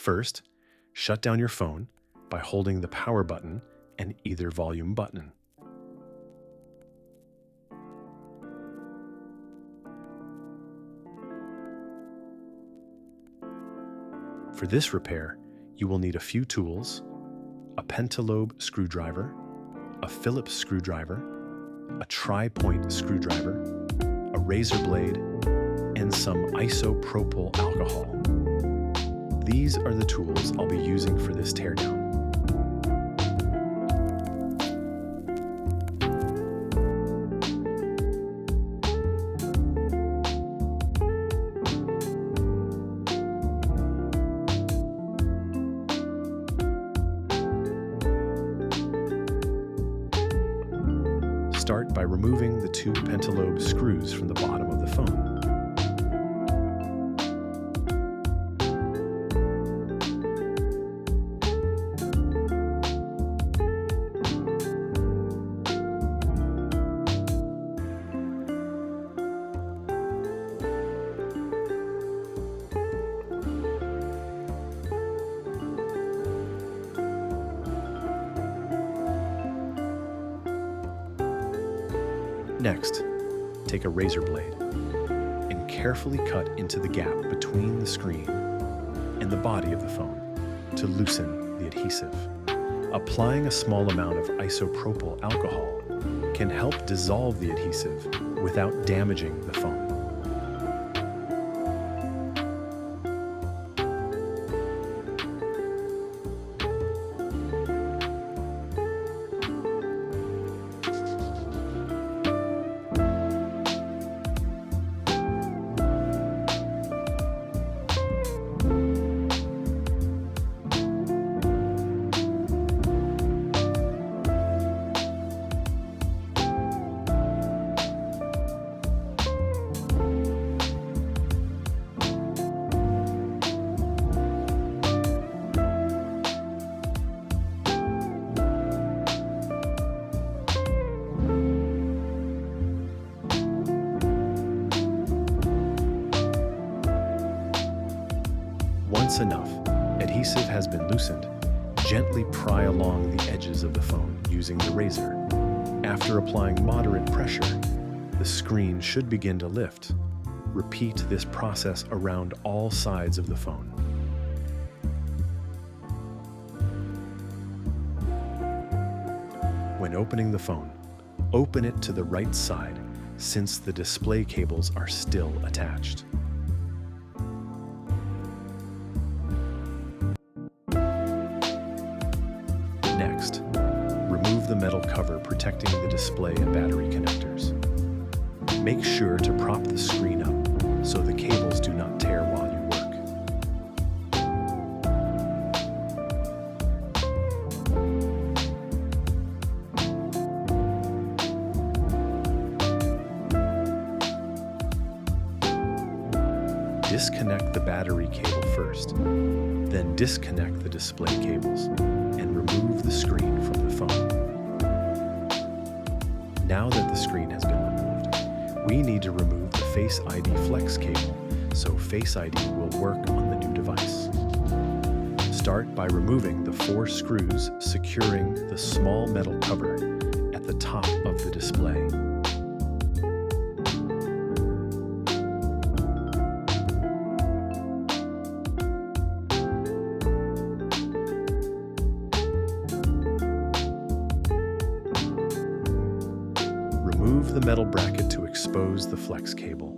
First, shut down your phone by holding the power button and either volume button. For this repair, you will need a few tools: a pentalobe screwdriver, a Phillips screwdriver, a tri-point screwdriver, a razor blade, and some isopropyl alcohol. These are the tools I'll be using for this teardown. Start by removing the two pentalobe screws from the bottom of the phone. Next, take a razor blade and carefully cut into the gap between the screen and the body of the phone to loosen the adhesive. Applying a small amount of isopropyl alcohol can help dissolve the adhesive without damaging the phone. Once enough adhesive has been loosened, gently pry along the edges of the phone using the razor. After applying moderate pressure, the screen should begin to lift. Repeat this process around all sides of the phone. When opening the phone, open it to the right side since the display cables are still attached. Next, remove the metal cover protecting the display and battery connectors. Make sure to prop the screen up so the cables do not tear while you work. Disconnect the battery cable first, then disconnect the display cables and remove the screen from the phone. Now that the screen has been removed, we need to remove the Face ID flex cable so Face ID will work on the new device. Start by removing the 4 screws securing the small metal cover at the top of the display. Remove the metal bracket to expose the flex cable.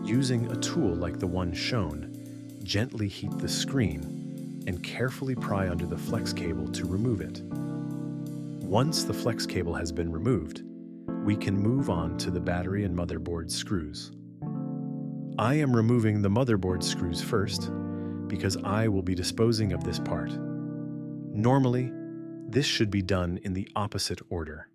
Using a tool like the one shown, gently heat the screen and carefully pry under the flex cable to remove it. Once the flex cable has been removed, we can move on to the battery and motherboard screws. I am removing the motherboard screws first because I will be disposing of this part. Normally, this should be done in the opposite order.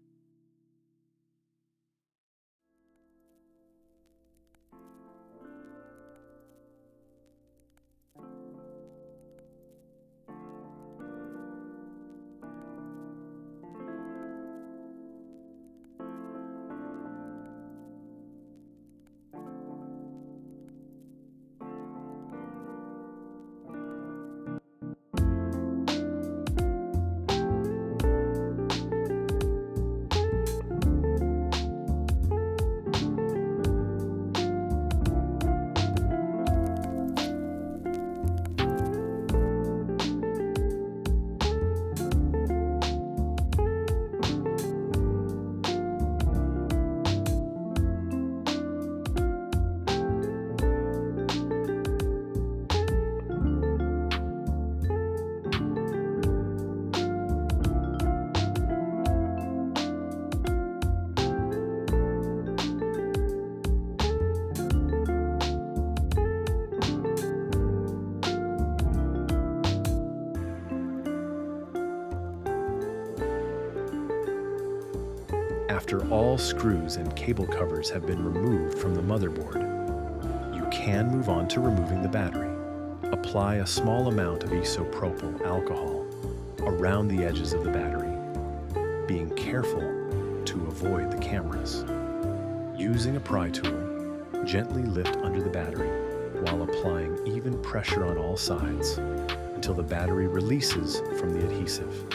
After all screws and cable covers have been removed from the motherboard, you can move on to removing the battery. Apply a small amount of isopropyl alcohol around the edges of the battery, being careful to avoid the cameras. Using a pry tool, gently lift under the battery while applying even pressure on all sides until the battery releases from the adhesive.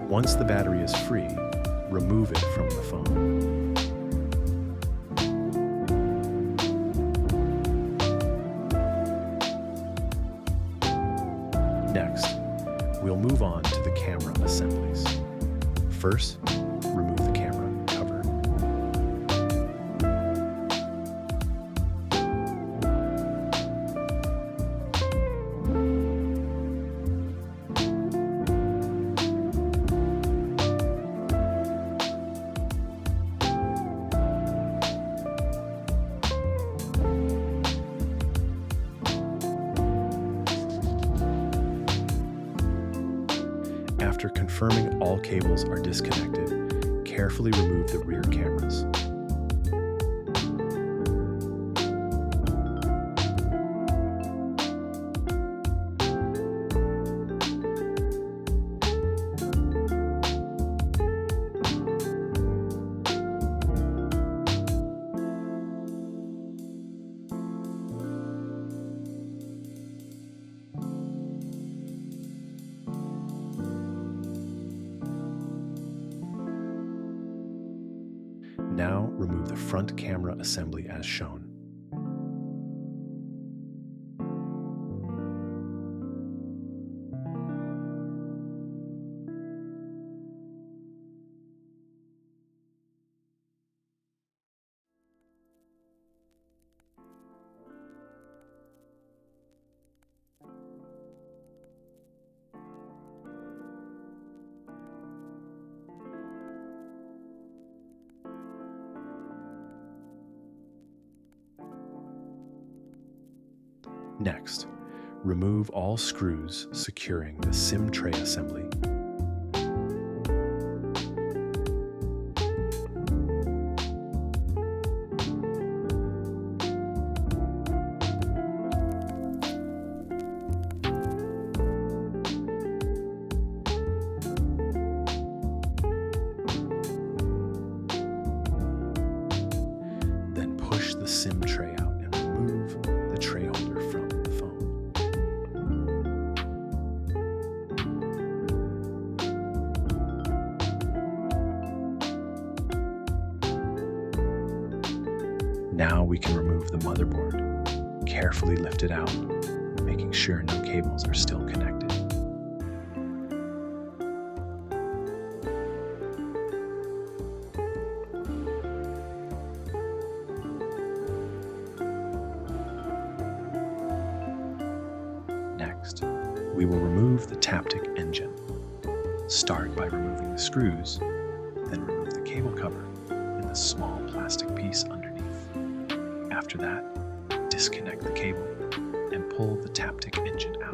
Once the battery is free, remove it from the phone. Next, we'll move on to the camera assemblies. First, remove the camera cover. After confirming all cables are disconnected, carefully remove the rear cameras. Now remove the front camera assembly as shown. Next, remove all screws securing the SIM tray assembly. Then push the SIM tray out and remove the tray holder from the phone. Now we can remove the motherboard. Carefully lift it out, making sure no cables are still connected. Next, we will remove the Taptic engine. Start by removing the screws, then remove the cable cover and the small plastic piece underneath. After that, disconnect the cable. and pull the Taptic engine out.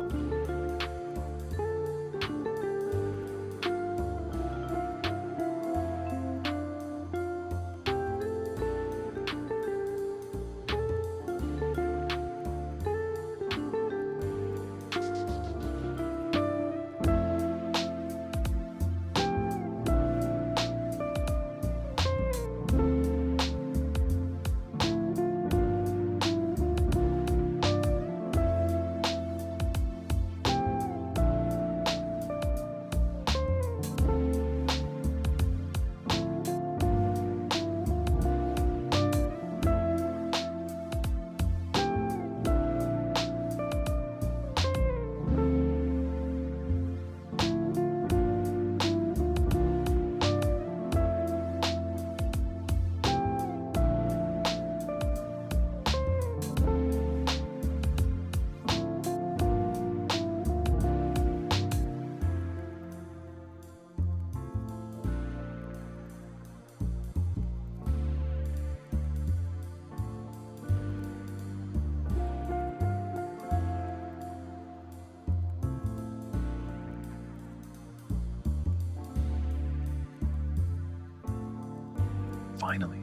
Finally,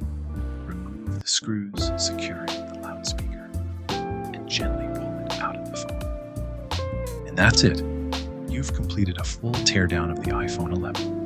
remove the screws securing the loudspeaker and gently pull it out of the phone. And that's it. You've completed a full teardown of the iPhone 11.